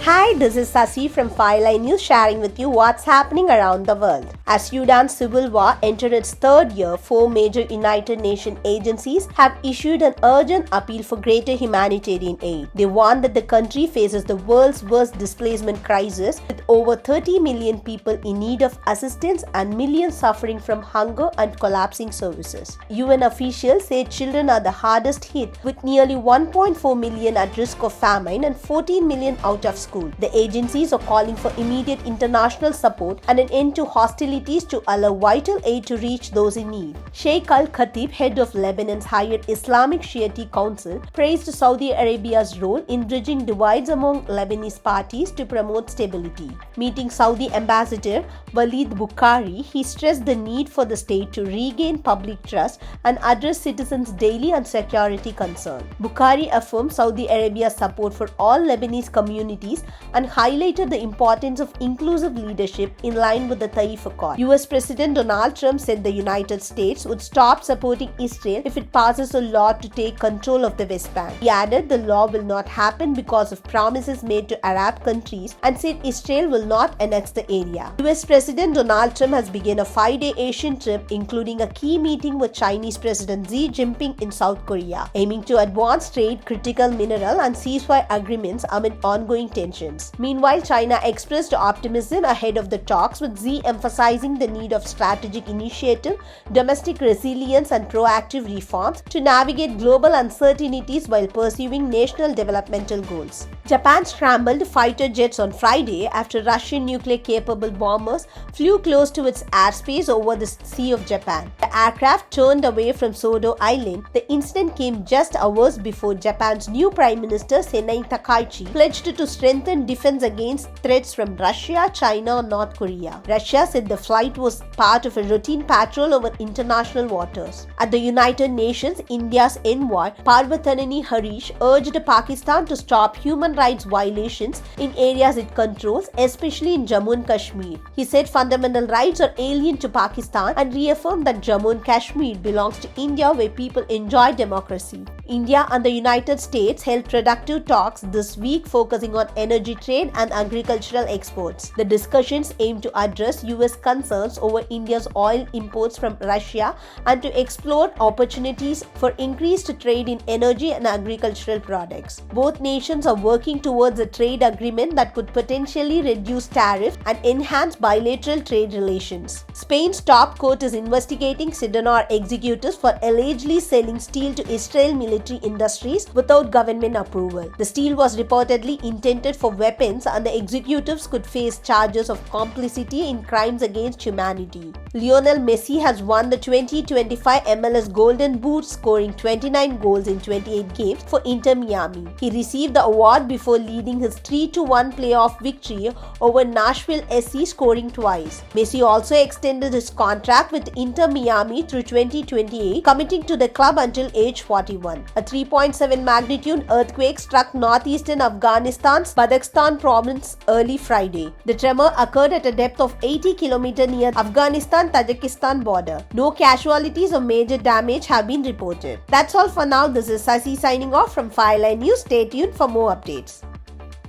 Hi, this is Sasi from Fireline News sharing with you what's happening around the world. As Sudan's civil war entered its third year, 4 major United Nations agencies have issued an urgent appeal for greater humanitarian aid. They warn that the country faces the world's worst displacement crisis, with over 30 million people in need of assistance and millions suffering from hunger and collapsing services. UN officials say children are the hardest hit, with nearly 1.4 million at risk of famine and 14 million out of school. The agencies are calling for immediate international support and an end to hostilities to allow vital aid to reach those in need. Sheikh Al-Khatib, head of Lebanon's higher Islamic Shiite Council, praised Saudi Arabia's role in bridging divides among Lebanese parties to promote stability. Meeting Saudi Ambassador Walid Bukhari, he stressed the need for the state to regain public trust and address citizens' daily and security concerns. Bukhari affirmed Saudi Arabia's support for all Lebanese communities and highlighted the importance of inclusive leadership in line with the Taif Accord. US President Donald Trump said the United States would stop supporting Israel if it passes a law to take control of the West Bank. He added the law will not happen because of promises made to Arab countries and said Israel will not annex the area. US President Donald Trump has begun a 5-day Asian trip, including a key meeting with Chinese President Xi Jinping in South Korea, aiming to advance trade, critical mineral and ceasefire agreements amid ongoing tensions. Meanwhile, China expressed optimism ahead of the talks, with Xi emphasizing the need of strategic initiative, domestic resilience and proactive reforms to navigate global uncertainties while pursuing national developmental goals. Japan scrambled fighter jets on Friday after Russian nuclear-capable bombers flew close to its airspace over the Sea of Japan. The aircraft turned away from Sodo Island. The incident came just hours before Japan's new Prime Minister Sanae Takaichi pledged to strengthen defense against threats from Russia, China, or North Korea. Russia said the flight was part of a routine patrol over international waters. At the United Nations, India's envoy Parvathanani Harish urged Pakistan to stop human rights violations in areas it controls, especially in Jammu and Kashmir. He said fundamental rights are alien to Pakistan and reaffirmed that Jammu and Kashmir belongs to India, where people enjoy democracy. India and the United States held productive talks this week focusing on energy trade and agricultural exports. The discussions aim to address US concerns over India's oil imports from Russia and to explore opportunities for increased trade in energy and agricultural products. Both nations are working towards a trade agreement that could potentially reduce tariffs and enhance bilateral trade relations. Spain's top court is investigating Sudan executives for allegedly selling steel to Israel military industries without government approval. The steel was reportedly intended for weapons, and the executives could face charges of complicity in crimes against humanity. Lionel Messi has won the 2025 MLS Golden Boot, scoring 29 goals in 28 games for Inter Miami. He received the award before leading his 3-1 playoff victory over Nashville SC, scoring twice. Messi also extended his contract with Inter Miami through 2028, committing to the club until age 41. A 3.7 magnitude earthquake struck northeastern Afghanistan's Badakhshan province early Friday. The tremor occurred at a depth of 80 km near Afghanistan-Tajikistan border. No casualties or major damage have been reported. That's all for now. This is Sasi signing off from Fireline News. Stay tuned for more updates.